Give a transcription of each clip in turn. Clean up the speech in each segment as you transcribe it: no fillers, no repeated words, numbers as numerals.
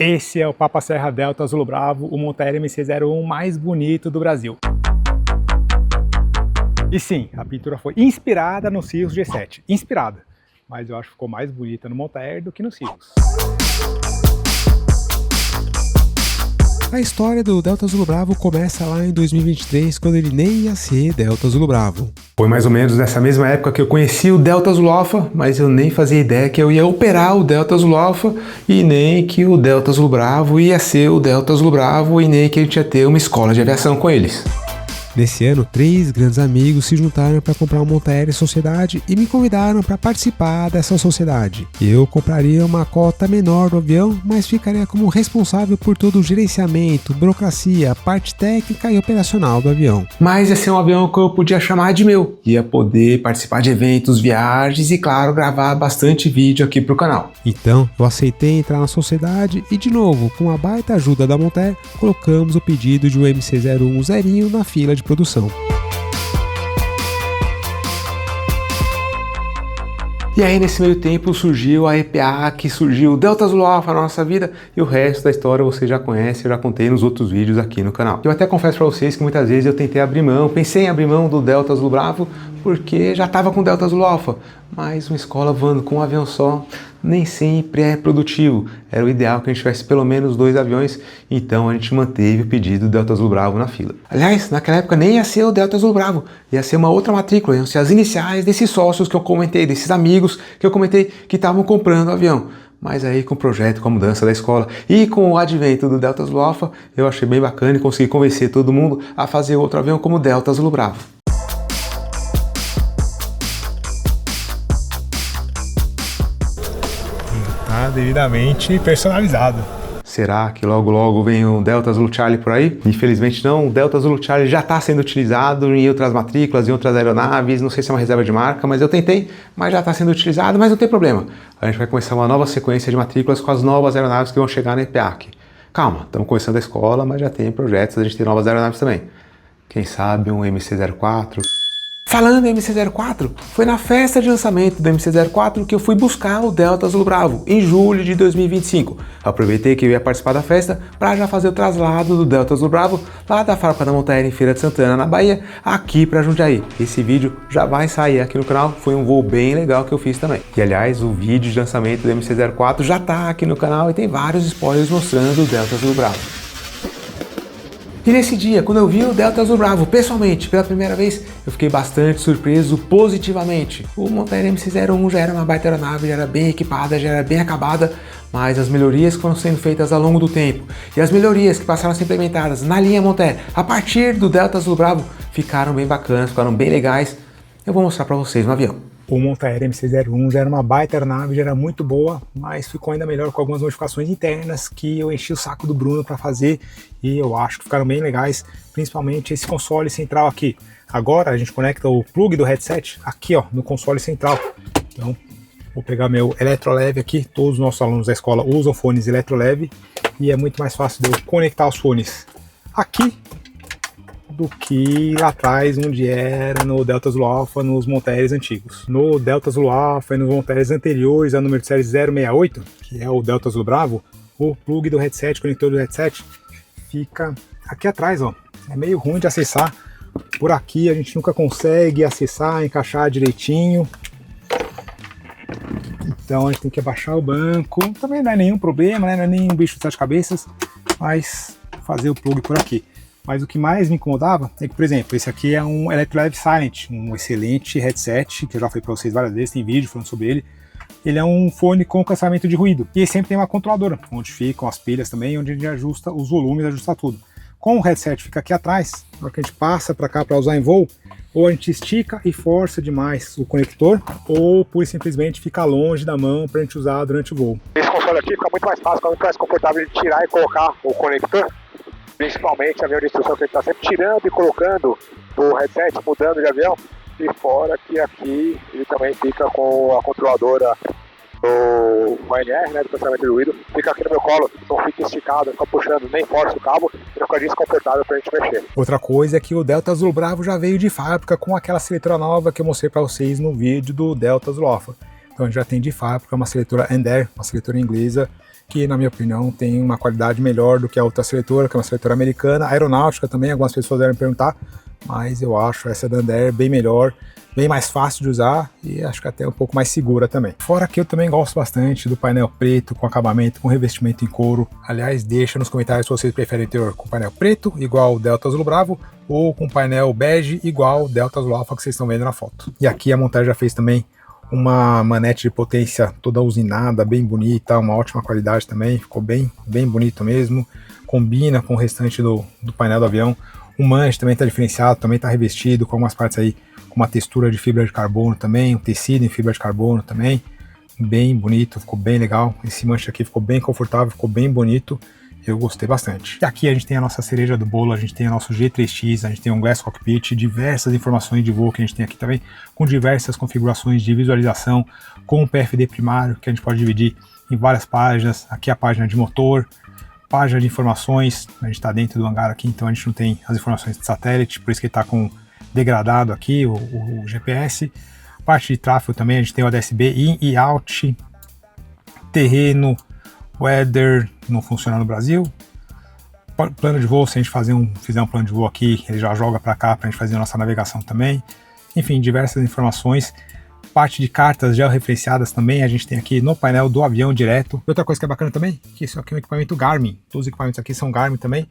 Esse é o Papa Serra Delta Azul Bravo, o Montair MC01 mais bonito do Brasil. E sim, a pintura foi inspirada no Cirrus G7, inspirada, mas eu acho que ficou mais bonita no Montair do que no Cirrus. A história do Delta Azul Bravo começa lá em 2023, quando ele nem ia ser Delta Azul Bravo. Foi mais ou menos nessa mesma época que eu conheci o Delta Azul Alpha, mas eu nem fazia ideia que eu ia operar o Delta Azul Alpha e nem que o Delta Azul Bravo ia ser o Delta Azul Bravo e nem que a gente ia ter uma escola de aviação com eles. Nesse ano, 3 grandes amigos se juntaram para comprar um Montair Sociedade e me convidaram para participar dessa sociedade. Eu compraria uma cota menor do avião, mas ficaria como responsável por todo o gerenciamento, burocracia, parte técnica e operacional do avião. Mas ia ser um avião que eu podia chamar de meu. Ia poder participar de eventos, viagens e, claro, gravar bastante vídeo aqui pro canal. Então, eu aceitei entrar na sociedade e, de novo, com a baita ajuda da Montair, colocamos o pedido de um MC01 zerinho na fila de produção. E aí nesse meio tempo surgiu a EPA, que surgiu o Delta Azul Alpha na nossa vida e o resto da história você já conhece, eu já contei nos outros vídeos aqui no canal. Eu até confesso para vocês que muitas vezes eu tentei abrir mão, pensei em abrir mão do Delta Azul Bravo porque já estava com o Delta Azul Alpha, mas uma escola voando com um avião só nem sempre é produtivo. Era o ideal que a gente tivesse pelo menos 2 aviões, então a gente manteve o pedido do Delta Azul Bravo na fila. Aliás, naquela época nem ia ser o Delta Azul Bravo, ia ser uma outra matrícula, iam ser as iniciais desses sócios que eu comentei, desses amigos que eu comentei que estavam comprando o avião. Mas aí com o projeto, com a mudança da escola e com o advento do Delta Azul Alpha, eu achei bem bacana e consegui convencer todo mundo a fazer outro avião como o Delta Azul Bravo. Tá devidamente personalizado. Será que logo logo vem o Delta Zulu Charlie por aí? Infelizmente não, o Delta Zulu Charlie já está sendo utilizado em outras matrículas, em outras aeronaves, não sei se é uma reserva de marca, mas eu tentei, mas já está sendo utilizado, mas não tem problema. A gente vai começar uma nova sequência de matrículas com as novas aeronaves que vão chegar na EPAC. Calma, estamos começando a escola, mas já tem projetos, a gente tem novas aeronaves também. Quem sabe um MC04... Falando em MC04, foi na festa de lançamento do MC04 que eu fui buscar o Delta Azul Bravo, em julho de 2025. Aproveitei que eu ia participar da festa para já fazer o traslado do Delta Azul Bravo lá da fábrica da Montair em Feira de Santana, na Bahia, aqui para Jundiaí. Esse vídeo já vai sair aqui no canal, foi um voo bem legal que eu fiz também. E aliás, o vídeo de lançamento do MC04 já tá aqui no canal e tem vários spoilers mostrando o Delta Azul Bravo. E nesse dia, quando eu vi o Delta Azul Bravo pessoalmente pela primeira vez, eu fiquei bastante surpreso positivamente. O Montair MC01 já era uma baita aeronave, já era bem equipada, já era bem acabada, mas as melhorias que foram sendo feitas ao longo do tempo e as melhorias que passaram a ser implementadas na linha Montair a partir do Delta Azul Bravo ficaram bem bacanas, ficaram bem legais. Eu vou mostrar para vocês no avião. O Montair MC01 já era uma baita aeronave, já era muito boa, mas ficou ainda melhor com algumas modificações internas que eu enchi o saco do Bruno para fazer e eu acho que ficaram bem legais, principalmente esse console central aqui. Agora a gente conecta o plug do headset aqui ó, no console central. Então vou pegar meu Eletroleve aqui, todos os nossos alunos da escola usam fones Eletroleve e é muito mais fácil de eu conectar os fones aqui do que lá atrás, onde era no Delta Zulu Alpha, nos Montairs antigos. No Delta Zulu Alpha e nos Montairs anteriores, a número de série 068, que é o Delta Zulu Bravo, o plug do headset, o conector do headset, fica aqui atrás, ó. É meio ruim de acessar. Por aqui a gente nunca consegue acessar, encaixar direitinho. Então a gente tem que abaixar o banco. Também não é nenhum problema, né? Não é nenhum bicho de 7 cabeças, mas fazer o plug por aqui. Mas o que mais me incomodava é que, por exemplo, esse aqui é um Electroleve Silent, um excelente headset, que eu já falei para vocês várias vezes, tem vídeo falando sobre ele. Ele é um fone com cancelamento de ruído. E ele sempre tem uma controladora, onde ficam as pilhas também, onde a gente ajusta os volumes, ajusta tudo. Com o headset fica aqui atrás, na hora que a gente passa para cá para usar em voo, ou a gente estica e força demais o conector, ou pura e simplesmente fica longe da mão para a gente usar durante o voo. Esse console aqui fica muito mais fácil, fica muito mais confortável de tirar e colocar o conector. Principalmente avião de instrução que a gente está sempre tirando e colocando o headset, mudando de avião. E fora que aqui ele também fica com a controladora do ONR, né, do cancelamento de ruído. Fica aqui no meu colo, não fica esticado, não fica puxando, nem força o cabo, e fica desconfortável para a gente mexer. Outra coisa é que o Delta Azul Bravo já veio de fábrica com aquela seletora nova que eu mostrei para vocês no vídeo do Delta Azul Alpha. Então a gente já tem de fábrica uma seletora Ender, uma seletora inglesa, que na minha opinião tem uma qualidade melhor do que a outra seletora, que é uma seletora americana. A aeronáutica também, algumas pessoas devem perguntar, mas eu acho essa da Andair bem melhor, bem mais fácil de usar e acho que até um pouco mais segura também. Fora que eu também gosto bastante do painel preto, com acabamento, com revestimento em couro. Aliás, deixa nos comentários se vocês preferem ter com painel preto, igual o Delta Azul Bravo, ou com painel bege, igual o Delta Azul Alpha que vocês estão vendo na foto. E aqui a montagem já fez também uma manete de potência toda usinada, bem bonita, uma ótima qualidade também, ficou bem bonito mesmo, combina com o restante do painel do avião. O manche também está diferenciado, também está revestido com algumas partes aí com uma textura de fibra de carbono também, um tecido em fibra de carbono também, bem bonito, ficou bem legal. Esse manche aqui ficou bem confortável, ficou bem bonito, eu gostei bastante. E aqui a gente tem a nossa cereja do bolo, a gente tem o nosso G3X, a gente tem um Glass Cockpit, diversas informações de voo que a gente tem aqui também, com diversas configurações de visualização, com o PFD primário, que a gente pode dividir em várias páginas. Aqui a página de motor, página de informações, a gente está dentro do hangar aqui, então a gente não tem as informações de satélite, por isso que está com degradado aqui o GPS. Parte de tráfego também, a gente tem o ADS-B in e out, terreno, weather, não funciona no Brasil. Plano de voo, se a gente fizer um plano de voo aqui, ele já joga para cá para a gente fazer a nossa navegação também. Enfim, diversas informações. Parte de cartas georreferenciadas também, a gente tem aqui no painel do avião direto. E outra coisa que é bacana também, que isso aqui é um equipamento Garmin. Todos os equipamentos aqui são Garmin também.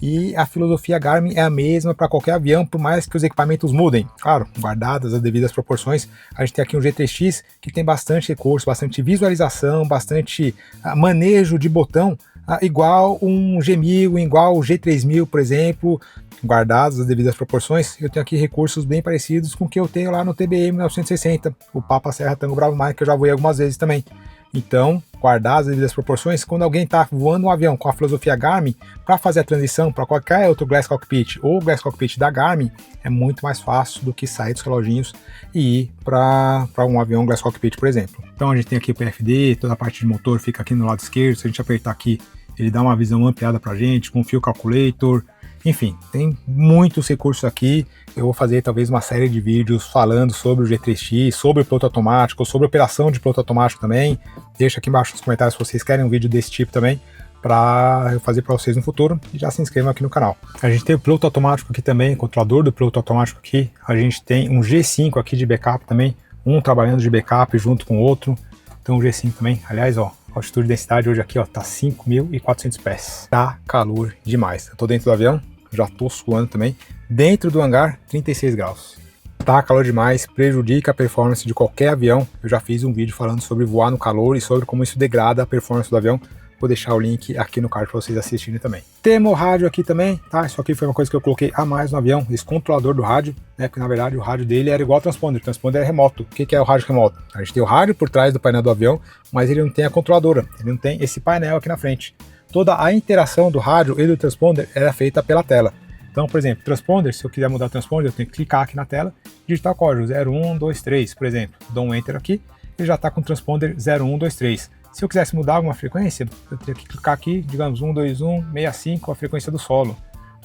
E a filosofia Garmin é a mesma para qualquer avião, por mais que os equipamentos mudem. Claro, guardadas as devidas proporções. A gente tem aqui um G3X que tem bastante recurso, bastante visualização, bastante manejo de botão, igual um G1000, igual o G3000, por exemplo. Guardadas as devidas proporções, eu tenho aqui recursos bem parecidos com o que eu tenho lá no TBM 1960, o Papa Serra Tango Bravo Mike, que eu já voei algumas vezes também. Então, guardadas as devidas proporções, quando alguém está voando um avião com a filosofia Garmin, para fazer a transição para qualquer outro Glass Cockpit ou Glass Cockpit da Garmin, é muito mais fácil do que sair dos reloginhos e ir para um avião Glass Cockpit, por exemplo. Então a gente tem aqui o PFD, toda a parte de motor fica aqui no lado esquerdo, se a gente apertar aqui, ele dá uma visão ampliada para a gente, com Fuel Calculator. Enfim, tem muitos recursos aqui. Eu vou fazer talvez uma série de vídeos falando sobre o G3X, sobre o piloto automático, sobre operação de piloto automático também. Deixa aqui embaixo nos comentários se vocês querem um vídeo desse tipo também, para eu fazer para vocês no futuro. E já se inscrevam aqui no canal. A gente tem o piloto automático aqui também, controlador do piloto automático aqui. A gente tem um G5 aqui de backup também, um trabalhando de backup junto com o outro. Então o G5 também, aliás, ó, a altitude de densidade hoje aqui, ó, tá 5.400 pés. Tá calor demais. Eu tô dentro do avião, já tô suando também. Dentro do hangar, 36 graus. Tá calor demais, prejudica a performance de qualquer avião. Eu já fiz um vídeo falando sobre voar no calor e sobre como isso degrada a performance do avião. Vou deixar o link aqui no card para vocês assistirem também. Temos o rádio aqui também, tá? Isso aqui foi uma coisa que eu coloquei a mais no avião, esse controlador do rádio, né? Porque na verdade o rádio dele era igual ao transponder. O transponder é remoto. O que é o rádio remoto? A gente tem o rádio por trás do painel do avião, mas ele não tem a controladora, ele não tem esse painel aqui na frente. Toda a interação do rádio e do transponder era feita pela tela. Então, por exemplo, transponder, se eu quiser mudar o transponder, eu tenho que clicar aqui na tela, digitar o código 0123, por exemplo. Dou um Enter aqui, ele já está com o transponder 0123. Se eu quisesse mudar alguma frequência, eu teria que clicar aqui, digamos 12165, a frequência do solo.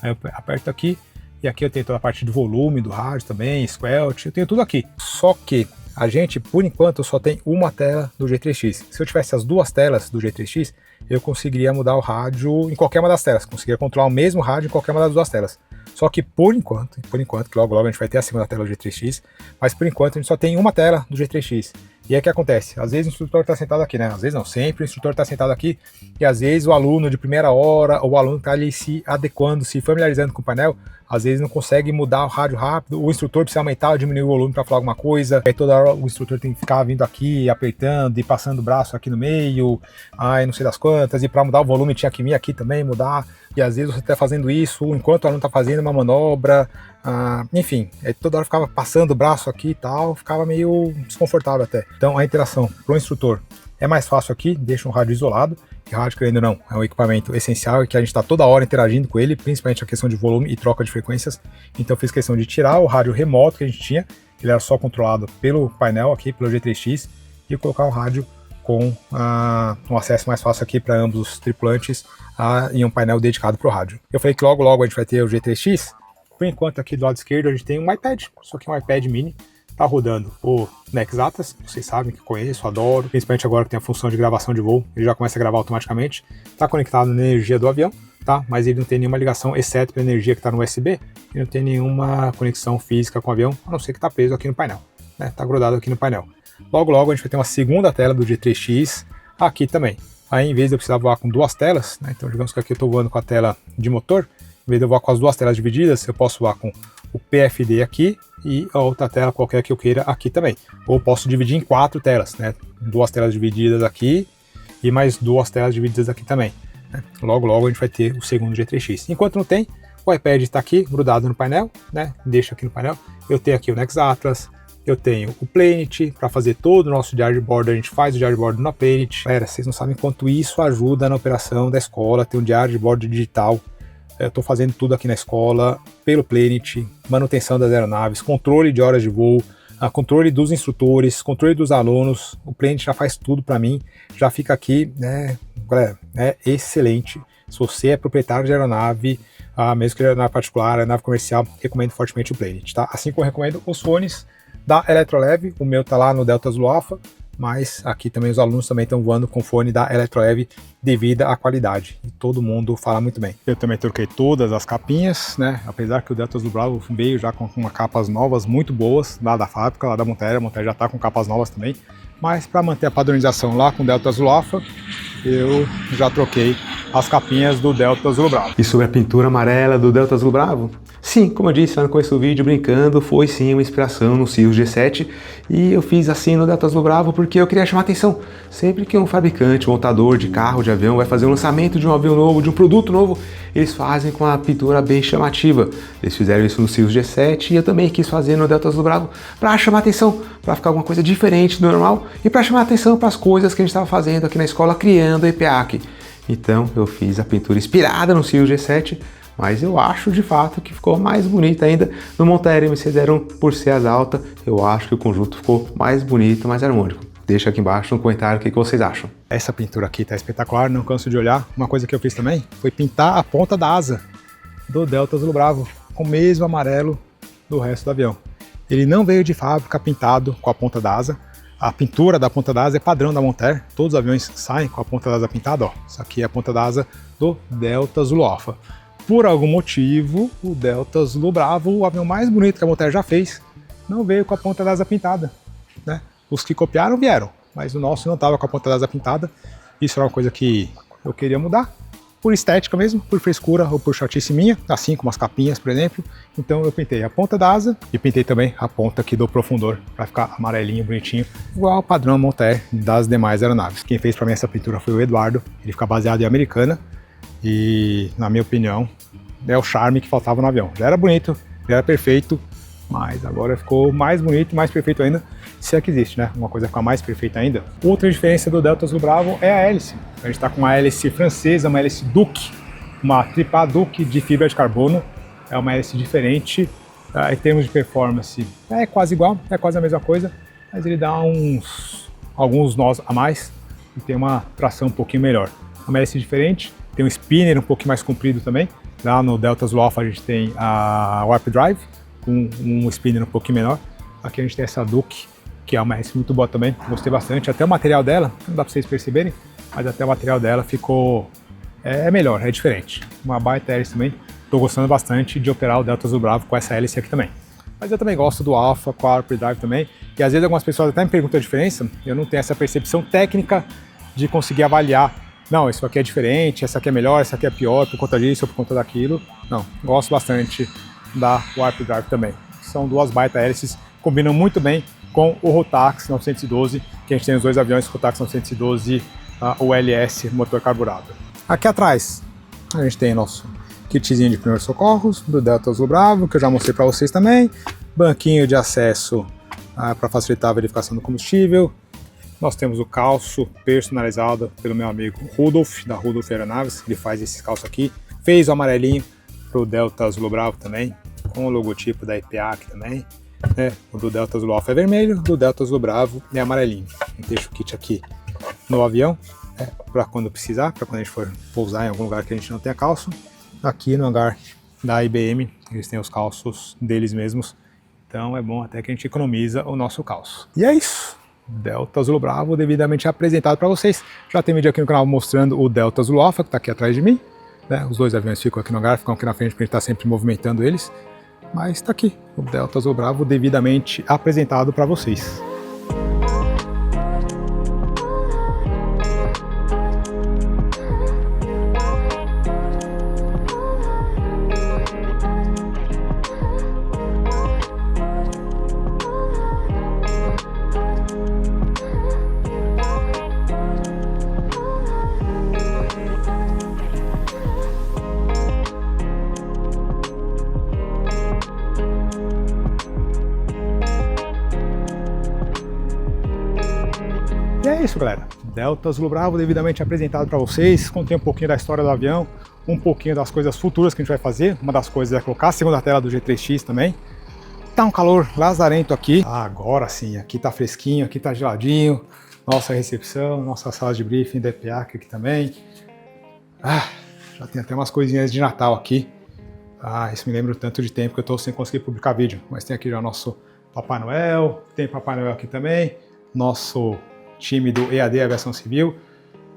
Aí eu aperto aqui, e aqui eu tenho toda a parte do volume do rádio também, squelch, eu tenho tudo aqui. Só que a gente, por enquanto, só tem uma tela do G3X. Se eu tivesse as duas telas do G3X, eu conseguiria mudar o rádio em qualquer uma das telas, conseguiria controlar o mesmo rádio em qualquer uma das duas telas. Só que por enquanto, que logo a gente vai ter a segunda tela do G3X, mas por enquanto a gente só tem uma tela do G3X. E aí o que acontece? Às vezes o instrutor está sentado aqui, né? Às vezes não, sempre o instrutor está sentado aqui, e às vezes o aluno de primeira hora, ou o aluno está ali se adequando, se familiarizando com o painel, às vezes não consegue mudar o rádio rápido, o instrutor precisa aumentar ou diminuir o volume para falar alguma coisa, aí toda hora o instrutor tem que ficar vindo aqui, apertando e passando o braço aqui no meio, ai não sei das quantas, e para mudar o volume tinha que vir aqui também, mudar, e às vezes você está fazendo isso enquanto o aluno está fazendo uma manobra, enfim, toda hora ficava passando o braço aqui e tal, ficava meio desconfortável até. Então a interação para o instrutor é mais fácil aqui, deixa um rádio isolado, que rádio, querendo ou não, é um equipamento essencial e que a gente está toda hora interagindo com ele, principalmente a questão de volume e troca de frequências. Então eu fiz questão de tirar o rádio remoto que a gente tinha, ele era só controlado pelo painel aqui, pelo G3X, e colocar um rádio com um acesso mais fácil aqui para ambos os tripulantes e um painel dedicado para o rádio. Eu falei que logo a gente vai ter o G3X. Por enquanto aqui do lado esquerdo a gente tem um iPad, só que um iPad mini, tá rodando o Nexatlas, vocês sabem que conheço, adoro, principalmente agora que tem a função de gravação de voo, ele já começa a gravar automaticamente, tá conectado na energia do avião, tá? Mas ele não tem nenhuma ligação, exceto para a energia que está no USB, ele não tem nenhuma conexão física com o avião, a não ser que tá preso aqui no painel, né? Tá grudado aqui no painel. Logo logo a gente vai ter uma segunda tela do G3X aqui também. Aí em vez de eu precisar voar com duas telas, né? Então digamos que aqui eu estou voando com a tela de motor, em vez de eu voar com as duas telas divididas, eu posso voar com o PFD aqui e a outra tela qualquer que eu queira aqui também. Ou posso dividir em 4 telas, né? 2 telas divididas aqui e mais 2 telas divididas aqui também, né? Logo logo a gente vai ter o segundo G3X. Enquanto não tem, o iPad está aqui grudado no painel, né? Deixa aqui no painel. Eu tenho aqui o Nexatlas, eu tenho o Planet, para fazer todo o nosso diário de bordo, a gente faz o diário de bordo no Planet. Galera, vocês não sabem quanto isso ajuda na operação da escola, ter um diário de bordo digital. Eu estou fazendo tudo aqui na escola, pelo Planet, manutenção das aeronaves, controle de horas de voo, controle dos instrutores, controle dos alunos. O Planet já faz tudo para mim, já fica aqui, né? Galera, é excelente. Se você é proprietário de aeronave, mesmo que aeronave particular, aeronave comercial, recomendo fortemente o Planet, tá? Assim como eu recomendo os fones da Eletrolev, o meu tá lá no Delta Zulu Alpha, mas aqui também os alunos também estão voando com fone da Eletrolev devido à qualidade, e todo mundo fala muito bem. Eu também troquei todas as capinhas, né? Apesar que o Delta Zulu Bravo veio já com umas capas novas muito boas, lá da fábrica, lá da Montera, a Montera já está com capas novas também, mas para manter a padronização lá com o Delta Zulu Alpha, eu já troquei as capinhas do Delta Zulu Bravo. E sobre a pintura amarela do Delta Zulu Bravo? Sim, como eu disse lá no começo do vídeo, brincando, foi sim uma inspiração no Cirrus G7 e eu fiz assim no Delta Zulu Bravo porque eu queria chamar atenção. Sempre que um fabricante, um montador de carro, de avião vai fazer um lançamento de um avião novo, de um produto novo, eles fazem com a pintura bem chamativa. Eles fizeram isso no Cirrus G7 e eu também quis fazer no Delta Zulu Bravo para chamar atenção, para ficar alguma coisa diferente do normal e para chamar atenção para as coisas que a gente estava fazendo aqui na escola, criando a EPAC. Então eu fiz a pintura inspirada no Cirrus G7, mas eu acho de fato que ficou mais bonita ainda no Montera MC01 por ser asa alta. Eu acho que o conjunto ficou mais bonito, mais harmônico. Deixa aqui embaixo no comentário o que vocês acham. Essa pintura aqui tá espetacular, não canso de olhar. Uma coisa que eu fiz também foi pintar a ponta da asa do Delta Zulu Bravo com o mesmo amarelo do resto do avião. Ele não veio de fábrica pintado com a ponta da asa. A pintura da ponta da asa é padrão da Montera. Todos os aviões saem com a ponta da asa pintada, ó. Isso aqui é a ponta da asa do Delta Zulu Alpha. Por algum motivo, o Delta Zulu Bravo, o avião mais bonito que a Montera já fez, não veio com a ponta da asa pintada, né? Os que copiaram vieram, mas o nosso não estava com a ponta da asa pintada. Isso era uma coisa que eu queria mudar, por estética mesmo, por frescura ou por chatice minha, assim como as capinhas, por exemplo. Então eu pintei a ponta da asa e pintei também a ponta aqui do profundor, para ficar amarelinho, bonitinho, igual ao padrão Montera das demais aeronaves. Quem fez para mim essa pintura foi o Eduardo, ele fica baseado em Americana. E, na minha opinião, é o charme que faltava no avião. Já era bonito, já era perfeito, mas agora ficou mais bonito e mais perfeito ainda, se é que existe, né? Uma coisa ficar mais perfeita ainda. Outra diferença do Delta Zulu Bravo é a hélice. A gente está com uma hélice francesa, uma hélice Duke, uma tripá Duke de fibra de carbono. É uma hélice diferente, em termos de performance é quase igual, é quase a mesma coisa, mas ele dá alguns nós a mais e tem uma tração um pouquinho melhor. Uma hélice diferente. Tem um spinner um pouquinho mais comprido também. Lá no Delta Zulu Alpha a gente tem a Warp Drive, com um spinner um pouquinho menor. Aqui a gente tem essa Duke, que é uma hélice muito boa também. Gostei bastante. Até o material dela, não dá para vocês perceberem, mas até o material dela ficou... é melhor, é diferente. Uma baita hélice também. Estou gostando bastante de operar o Delta Zulu Bravo com essa hélice aqui também. Mas eu também gosto do Alpha com a Warp Drive também. E às vezes algumas pessoas até me perguntam a diferença. Eu não tenho essa percepção técnica de conseguir avaliar. Não, isso aqui é diferente, essa aqui é melhor, essa aqui é pior por conta disso ou por conta daquilo. Não, gosto bastante da Warp Drive também. São duas baita hélices, combinam muito bem com o Rotax 912, que a gente tem os dois aviões, Rotax 912, o LS, motor carburado. Aqui atrás, a gente tem nosso kitzinho de primeiros socorros do Delta Zulu Bravo, que eu já mostrei para vocês também. Banquinho de acesso para facilitar a verificação do combustível. Nós temos o calço personalizado pelo meu amigo Rudolf, da Rudolf Aeronaves. Ele faz esse calço aqui. Fez o amarelinho para o Delta Zulu Bravo também, com o logotipo da EPAC também. O do Delta Zulu Alpha é vermelho, do Delta Zulu Bravo é amarelinho. Deixa o kit aqui no avião, para quando precisar, para quando a gente for pousar em algum lugar que a gente não tenha calço. Aqui no hangar da IBM, eles têm os calços deles mesmos Então é bom até que a gente economiza o nosso calço. E é isso. Delta Zulu Bravo devidamente apresentado para vocês. Já tem vídeo aqui no canal mostrando o Delta Zulu Alpha, que está aqui atrás de mim. Né? Os dois aviões ficam aqui no hangar, ficam aqui na frente, porque a gente está sempre movimentando eles. Mas está aqui, o Delta Zulu Bravo devidamente apresentado para vocês. E é isso, galera. Delta Zulu Bravo devidamente apresentado para vocês. Contei um pouquinho da história do avião, um pouquinho das coisas futuras que a gente vai fazer. Uma das coisas é colocar a segunda tela do G3X também. Tá um calor lazarento aqui. Agora sim, aqui tá fresquinho, aqui tá geladinho. Nossa recepção, nossa sala de briefing, DPA aqui também. Já tem até umas coisinhas de Natal aqui. Isso me lembra o tanto de tempo que eu tô sem conseguir publicar vídeo. Mas tem aqui já nosso Papai Noel, tem Papai Noel aqui também. Nosso time do EAD Aviação Civil.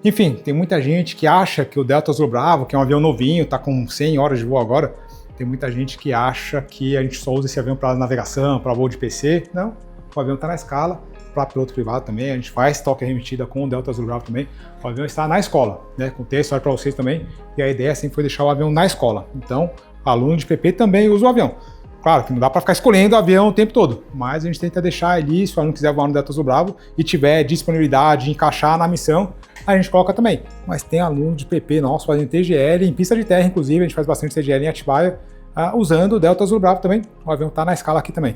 Enfim, tem muita gente que acha que o Delta Zulu Bravo, que é um avião novinho, tá com 100 horas de voo agora, tem muita gente que acha que a gente só usa esse avião para navegação, para voo de PC. Não, o avião está na escala, para piloto privado também, a gente faz toque remetida com o Delta Zulu Bravo também. O avião está na escola, né? Contei a história para vocês também, e a ideia sempre foi deixar o avião na escola. Então, aluno de PP também usa o avião. Claro que não dá para ficar escolhendo o avião o tempo todo, mas a gente tenta deixar ali, se o aluno quiser voar no Delta Zulu Bravo e tiver disponibilidade de encaixar na missão, a gente coloca também. Mas tem aluno de PP nosso fazendo TGL, em pista de terra inclusive, a gente faz bastante TGL em Atibaia, usando o Delta Zulu Bravo também. O avião está na escala aqui também.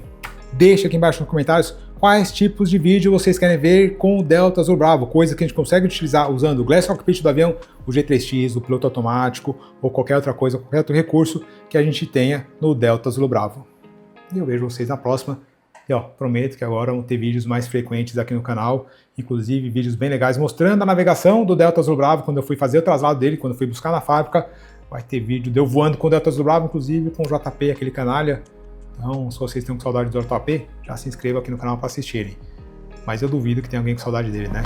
Deixa aqui embaixo nos comentários quais tipos de vídeo vocês querem ver com o Delta Zulu Bravo, coisa que a gente consegue utilizar usando o Glass Cockpit do avião, o G3X, o piloto automático ou qualquer outra coisa, qualquer outro recurso que a gente tenha no Delta Zulu Bravo. E eu vejo vocês na próxima. E prometo que agora vão ter vídeos mais frequentes aqui no canal, inclusive vídeos bem legais mostrando a navegação do Delta Zulu Bravo, quando eu fui fazer o traslado dele, quando eu fui buscar na fábrica. Vai ter vídeo de eu voando com o Delta Zulu Bravo, inclusive com o JP, aquele canalha. Então, se vocês estão com saudade do JP, já se inscreva aqui no canal para assistirem. Mas eu duvido que tenha alguém com saudade dele, né?